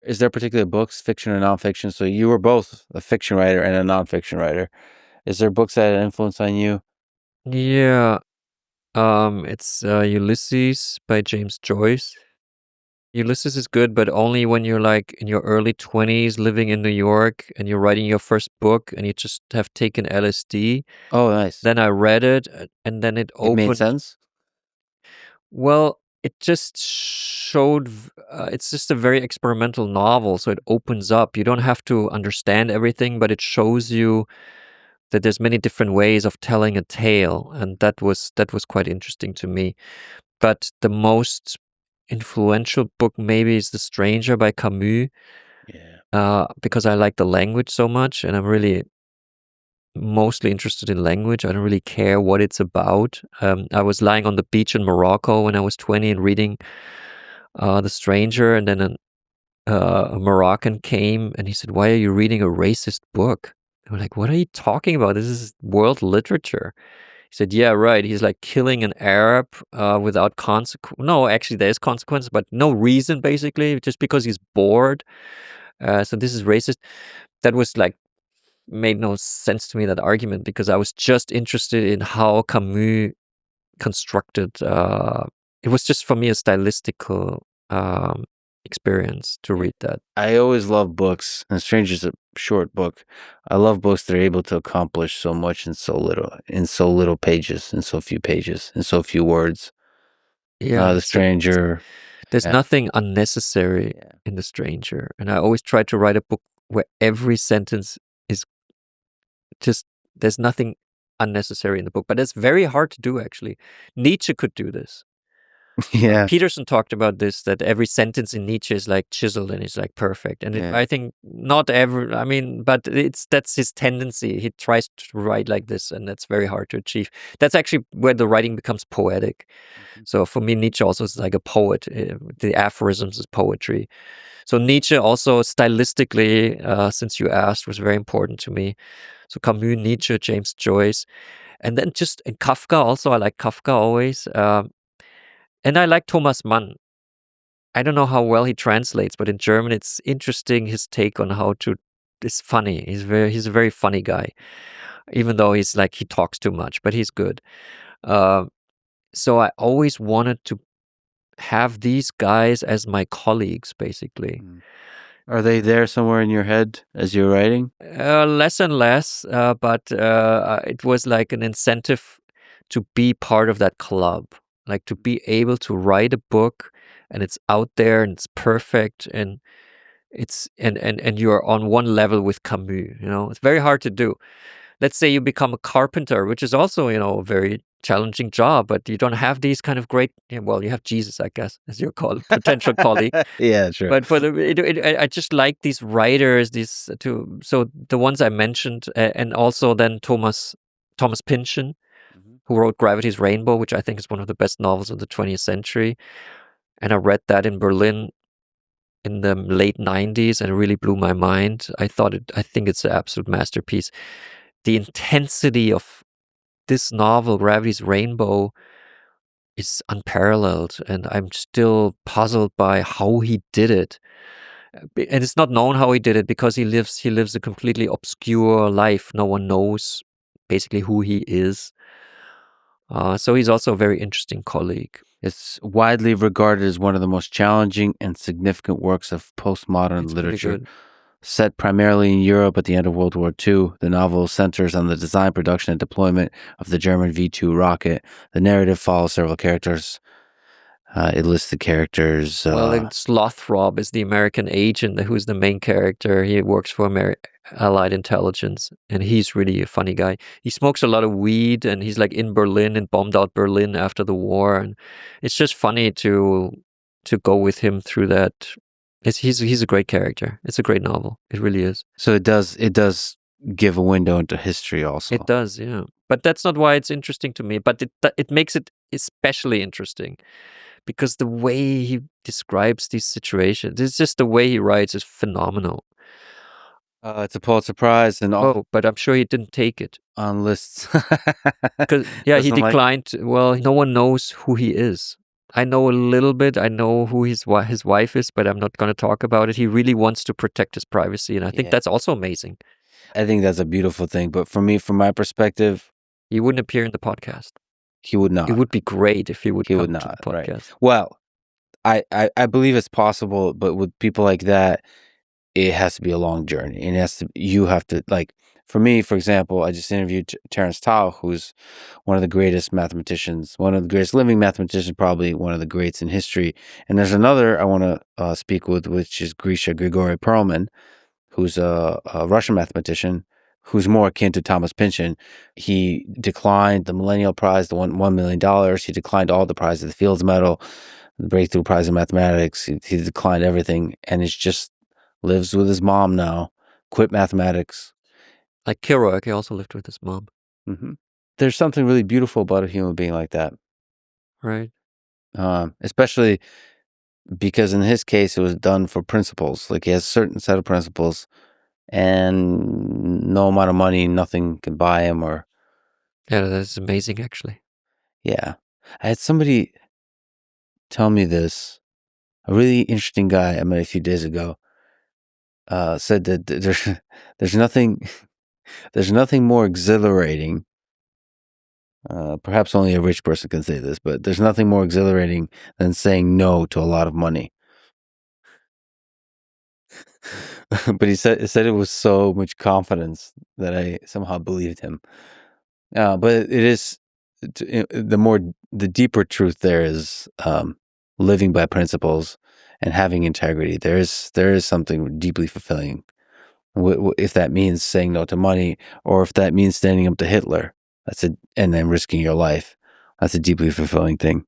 Is there particular books, fiction or nonfiction? So you were both a fiction writer and a nonfiction writer. Is there books that had influence on you? Yeah, it's Ulysses by James Joyce. Ulysses is good, but only when you're like in your early 20s living in New York and you're writing your first book and you just have taken LSD. Oh, nice. Then I read it and then it It made opened. sense? Well, it just showed, it's just a very experimental novel. So it opens up. You don't have to understand everything, but it shows you that there's many different ways of telling a tale. And that was quite interesting to me. But the most influential book maybe is The Stranger by Camus, Yeah. because I like the language so much and I'm really mostly interested in language. I don't really care what it's about. I was lying on the beach in Morocco when I was 20 and reading The Stranger, and then a Moroccan came and he said, "Why are you reading a racist book?" I'm like, "What are you talking about? This is world literature." He said, "Yeah, right." He's like killing an Arab without consequence. No, actually, there's consequence, but no reason, basically, just because he's bored. So this is racist. That was like made no sense to me, that argument, because I was just interested in how Camus constructed. It was just for me a stylistical experience to read that. I always love books, and Stranger's a short book. I love books that are able to accomplish so much in so little pages, in so few pages, in so few words. Yeah, The Stranger. there's Yeah. nothing unnecessary in The Stranger, and I always try to write a book where every sentence is just, there's nothing unnecessary in the book, but it's very hard to do, actually. Nietzsche could do this. Yeah. Peterson talked about this, that every sentence in Nietzsche is like chiseled and is like perfect. And Yeah. I think not I mean, but that's his tendency. He tries to write like this, and that's very hard to achieve. That's actually where the writing becomes poetic. So for me, Nietzsche also is like a poet. The aphorisms is poetry. So Nietzsche also stylistically, since you asked, was very important to me. So Camus, Nietzsche, James Joyce, and then just in Kafka also. I like Kafka always. And I like Thomas Mann. I don't know how well he translates, but in German it's interesting, his take on how to. It's funny. He's a very funny guy, even though he's like, he talks too much, but he's good. So I always wanted to have these guys as my colleagues, basically. Are they there somewhere in your head as you're writing? Less and less, but it was like an incentive to be part of that club, like to be able to write a book and it's out there and it's perfect, and it's and you're on one level with Camus. It's very hard to do. Let's say you become a carpenter, which is also a very challenging job, but you don't have these kind of great. Well, you have Jesus, I guess, as your potential colleague. Yeah, true. But for I just like these writers, so the ones I mentioned, and also then Thomas Pynchon, who wrote Gravity's Rainbow, which I think is one of the best novels of the 20th century. And I read that in Berlin in the late 90s, and it really blew my mind. I think it's an absolute masterpiece. The intensity of this novel, Gravity's Rainbow, is unparalleled, and I'm still puzzled by how he did it. And it's not known how he did it, because he lives a completely obscure life. No one knows basically who he is. So he's also a very interesting colleague. It's widely regarded as one of the most challenging and significant works of postmodern It's pretty literature. good. Set primarily in Europe at the end of World War II, the novel centers on the design, production, and deployment of the German V-2 rocket. The narrative follows several characters. It lists the characters. Well, Slothrop is the American agent who's the main character. He works for Allied intelligence, and he's really a funny guy. He smokes a lot of weed, and he's like in Berlin and bombed out Berlin after the war, and it's just funny to go with him through that. He's a great character. It's a great novel. It really is. So it does give a window into history also. It does, yeah. But that's not why it's interesting to me. But it makes it especially interesting, because the way he describes these situations, it's just the way he writes is phenomenal. It's a Pulitzer Prize, and but I'm sure he didn't take it on lists. Because he declined. Well, no one knows who he is. I know a little bit. I know who his wife is, but I'm not going to talk about it. He really wants to protect his privacy, and I think that's also amazing. I think that's a beautiful thing. But for me, from my perspective, he wouldn't appear in the podcast. He would not. It would be great if he would come would to not, the podcast. Right. Well, I believe it's possible, but with people like that, it has to be a long journey, and you have to, like, for me, for example, I just interviewed Terence Tao, who's one of the greatest mathematicians, one of the greatest living mathematicians, probably one of the greats in history. And there's another I want to speak with, which is Grisha Grigori Perelman, who's a Russian mathematician, who's more akin to Thomas Pynchon. He declined the Millennial Prize, the $1 million. He declined all the prizes, the Fields Medal, the Breakthrough Prize in Mathematics. He declined everything, and he's just lives with his mom now, quit mathematics. Like Kerouac, he also lived with his mom. Mm-hmm. There's something really beautiful about a human being like that. Right. Especially because in his case, it was done for principles. Like, he has a certain set of principles, and no amount of money, nothing can buy him. Or yeah, that's amazing, actually. Yeah. I had somebody tell me this. A really interesting guy I met a few days ago said that there's nothing more exhilarating. Perhaps only a rich person can say this, but there's nothing more exhilarating than saying no to a lot of money. But he said it with so much confidence that I somehow believed him. But it is the deeper truth there is living by principles and having integrity. There is something deeply fulfilling. If that means saying no to money, or if that means standing up to Hitler, and then risking your life, that's a deeply fulfilling thing.